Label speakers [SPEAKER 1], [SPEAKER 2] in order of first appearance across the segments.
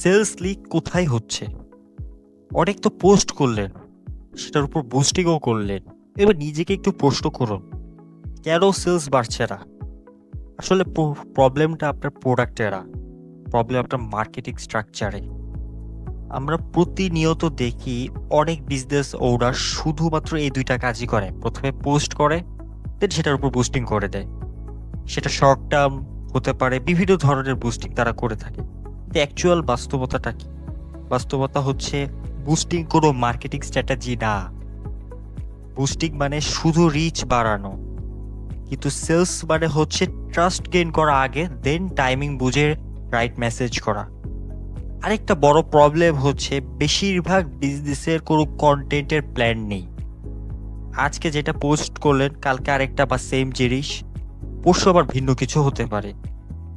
[SPEAKER 1] Sales leak কোথায় হচ্ছে? অনেক তো পোস্ট করলেন, সেটার উপর বুস্টিংও করলেন। এবার নিজেকে একটু প্রশ্ন করুন, কেন সেলস বাড়ছে না? আসলে প্রবলেমটা আপনার প্রোডাক্টে না, প্রবলেম আপনার মার্কেটিং স্ট্রাকচারে। আমরা প্রতিনিয়ত দেখি অনেক বিজনেস ওনার শুধুমাত্র এই দুইটা কাজই করে। প্রথমে পোস্ট করে, দেন সেটার উপর বুস্টিং করে দেয়। সেটা শর্ট টার্ম হতে পারে, বিভিন্ন ধরনের বুস্টিং তারা করে থাকে। কিন্তু অ্যাকচুয়াল বাস্তবতাটা কি? বাস্তবতা হচ্ছে বুস্টিং কোনো মার্কেটিং স্ট্র্যাটেজি না। বুস্টিং মানে শুধু রিচ বাড়ানো, কিন্তু সেলস মানে হচ্ছে ট্রাস্ট গেইন করা আগে, দেন টাইমিং বুঝে রাইট মেসেজ করা। আরেকটা বড় প্রবলেম হচ্ছে বেশিরভাগ বিজনেসের কোনো কন্টেন্টের প্ল্যান নেই। আজকে যেটা পোস্ট করলেন, কালকে আরেকটা বা সেম জিনিস, পরশু আবার ভিন্ন কিছু হতে পারে।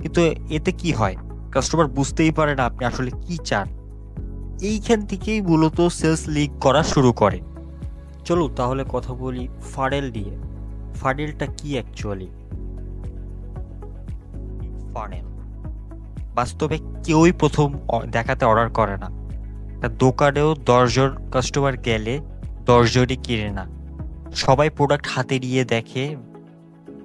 [SPEAKER 1] কিন্তু এতে কি হয়? কাস্টমার বুঝতেই পারে না আপনি আসলে কি চান। এইখান থেকেই মূলত সেলস লিক করা শুরু করে। চলো তাহলে কথা বলি ফানেল নিয়ে। ফানেলটা কি অ্যাকচুয়ালি? ফানেল বাস্তবে কেউই প্রথম দেখাতে অর্ডার করে না। একটা দোকানেও 10 জন কাস্টমার গেলে 10 জনই কিনে না। সবাই প্রোডাক্ট হাতে নিয়ে দেখে,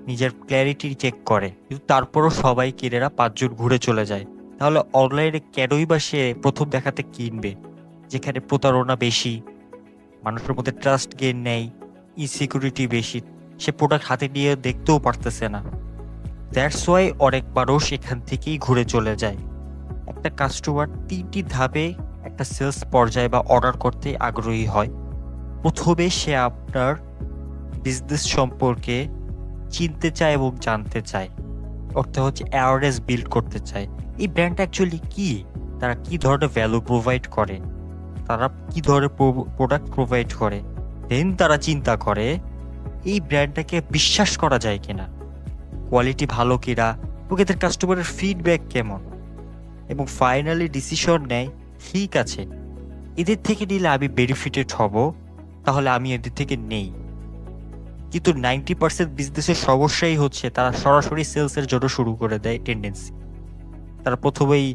[SPEAKER 1] নিজের ক্ল্যারিটি চেক করে, কিন্তু তারপরও সবাই কিনে না, 5 জন ঘুরে চলে যায়। তাহলে অনলাইনে কেনই বা সে প্রথম দেখাতে কিনবে? যেখানে প্রতারণা বেশি, মানুষের মধ্যে ট্রাস্ট গেইন নেই, ইনসিকিউরিটি বেশি, সে প্রোডাক্ট হাতে নিয়ে দেখতেও পারতেছে না। দ্যাটস ওয়াই অনেক মানুষ এখান থেকেই ঘুরে চলে যায়। একটা কাস্টমার 3টি ধাপে একটা সেলস পর্যায়ে বা অর্ডার করতে আগ্রহী হয়। প্রথমে সে আপনার বিজনেস সম্পর্কে চিনতে চায় এবং জানতে চায়, অর্থাৎ হচ্ছে অ্যাওয়ারনেস বিল্ড করতে চায়। এই ব্র্যান্ডটা অ্যাকচুয়ালি কি, তারা কি ধরনের ভ্যালু প্রোভাইড করে, তারা কি ধরনের প্রোডাক্ট প্রোভাইড করে। দেন তারা চিন্তা করে এই ব্র্যান্ডটাকে বিশ্বাস করা যায় কিনা, কোয়ালিটি ভালো কিনা, এবং এদের কাস্টমারের ফিডব্যাক কেমন। এবং ফাইনালি ডিসিশন নেয়, ঠিক আছে এদের থেকে নিলে আমি বেনিফিটেড হব, তাহলে আমি এদের থেকে নেই। কিন্তু 90% বিজনেসের সমস্যাই হচ্ছে তারা সরাসরি সেলসের জন্য শুরু করে দেয় টেন্ডেন্সি। তারা প্রথমেই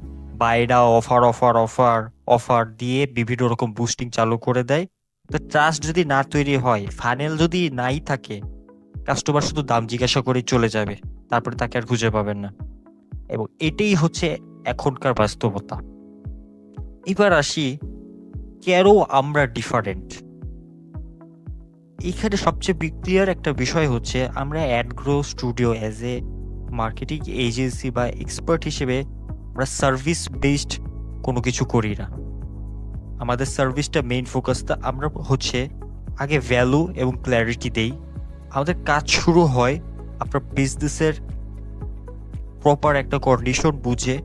[SPEAKER 1] buy now, offer offer offer offer দিয়ে বিভিন্ন রকম বুস্টিং চালু করে দেয়। তো ট্রাস্ট যদি না তৈরি হয়, ফানেল যদি নাই থাকে, কাস্টমার শুধু দাম জিজ্ঞাসা করেই চলে যাবে, তারপরে তাকে আর খুঁজে পাবেন না। এবং এটাই হচ্ছে এখনকার বাস্তবতা। এবার আসি কেন আমরা ডিফারেন্ট। এখানে সবচেয়ে ক্লিয়ার একটা বিষয় হচ্ছে আমরা Adgro studio as a marketing agency বা এক্সপার্ট হিসেবে আমরা সার্ভিস বেসড কোনো কিছু করি না। আমাদের সার্ভিসটা মেইন ফোকাসটা আমরা হচ্ছে আগে ভ্যালু এবং ক্ল্যারিটি দেই। আমাদের কাজ শুরু হয় আপনার বিজনেসের প্রপার একটা কন্ডিশন বুঝে,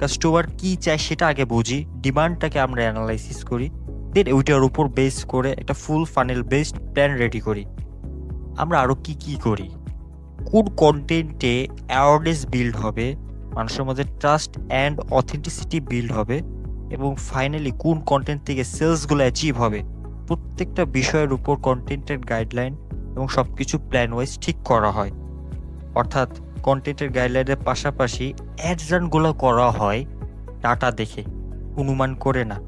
[SPEAKER 1] কাস্টমার কি চায় সেটা আগে বুঝি, ডিমান্ডটাকে আমরা অ্যানালাইসিস করি, দেন ওইটার উপর বেস করে একটা ফুল ফানেল বেসড প্ল্যান রেডি করি। আমরা আরও কি কি করি, কোন কন্টেন্টে অ্যাওয়ারনেস বিল্ড হবে, মানুষের মধ্যে ট্রাস্ট অ্যান্ড অথেন্টিসিটি বিল্ড হবে, এবং ফাইনালি কোন কন্টেন্ট থেকে সেলসগুলো অ্যাচিভ হবে। প্রত্যেকটা বিষয়ের উপর কন্টেন্টের গাইডলাইন এবং সব কিছু প্ল্যান ওয়াইজ ঠিক করা হয়। অর্থাৎ কন্টেন্টের গাইডলাইনের পাশাপাশি অ্যাডস রানগুলো করা হয় ডাটা দেখে, অনুমান করে না।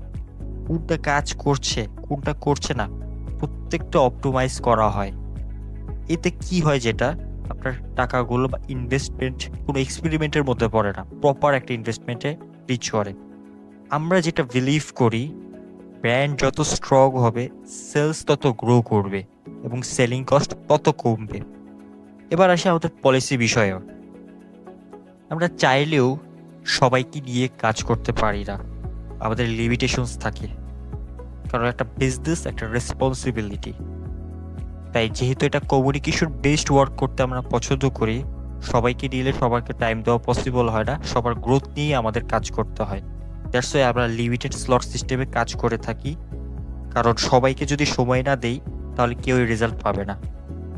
[SPEAKER 1] কোনটা কাজ করছে কোনটা করছে না, প্রত্যেকটা অপটিমাইজ করা হয়। এতে কি হয়, যেটা আপনার টাকাগুলো বা ইনভেস্টমেন্ট কোনো এক্সপেরিমেন্টের মধ্যে পড়ে না, প্রপার একটা ইনভেস্টমেন্টে রিচ করে। আমরা যেটা বিলিভ করি, ব্র্যান্ড যত স্ট্রং হবে সেলস তত গ্রো করবে এবং সেলিং কস্ট তত কমবে। এবার আসে আমাদের পলিসি বিষয়েও। আমরা চাইলেও সবাইকে নিয়ে কাজ করতে পারি না, আমাদের লিমিটেশনস থাকে। কারণ একটা বিজনেস একটা রেসপন্সিবিলিটি। তাই যেহেতু এটা কমিউনিকেশন বেসড ওয়ার্ক করতে আমরা পছন্দ করি, সবাইকে দিলে সবাইকে টাইম দেওয়া পসিবল হয় না, সবার গ্রোথ নিয়ে আমাদের কাজ করতে হয়। দ্যাটস ওয়াই আমরা লিমিটেড স্লট সিস্টেমে কাজ করে থাকি। কারণ সবাইকে যদি সময় না দেই, তাহলে কেউই রেজাল্ট পাবে না।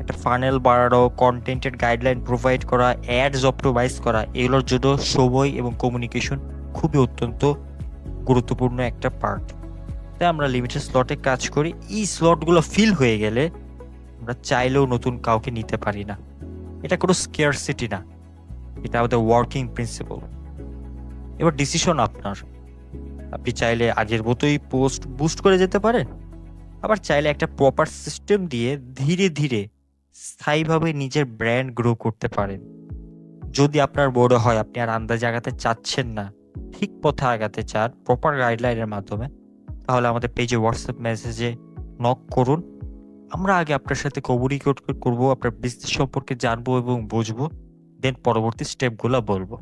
[SPEAKER 1] একটা ফানেল বাড়ানো, কন্টেন্টের গাইডলাইন প্রোভাইড করা, অ্যাডস অপটিমাইজ করা, এগুলোর জন্য সময় এবং কমিউনিকেশন খুবই অত্যন্ত গুরুত্বপূর্ণ একটা পার্ট। তাই আমরা লিমিটেড স্লটে কাজ করি। এই স্লটগুলো ফিল হয়ে গেলে আমরা চাইলেও নতুন কাউকে নিতে পারি না। এটা কোনো স্কেয়ারসিটি না, এটা আমাদের ওয়ার্কিং প্রিন্সিপাল। এবার ডিসিশন আপনার, আপনি চাইলে আগের মতোই পোস্ট বুস্ট করে যেতে পারেন। আবার চাইলে একটা প্রপার সিস্টেম দিয়ে ধীরে, ধীরে স্থায়ীভাবে নিজের ব্র্যান্ড গ্রো করতে পারেন। যদি আপনার মনে হয় আপনি আর আন্দাজে আগাতে চাচ্ছেন না, ঠিক পথে আগাতে চান প্রপার গাইডলাইনের মাধ্যমে, তাহলে আমাদের পেজে হোয়াটসঅ্যাপ মেসেজে নক করুন। আমরা আগে আপনার সাথে কমিউনিকেট করব, আপনার বিজনেস সম্পর্কে জানবো এবং বুঝবো। দেন পরবর্তী স্টেপগুলো বলবো।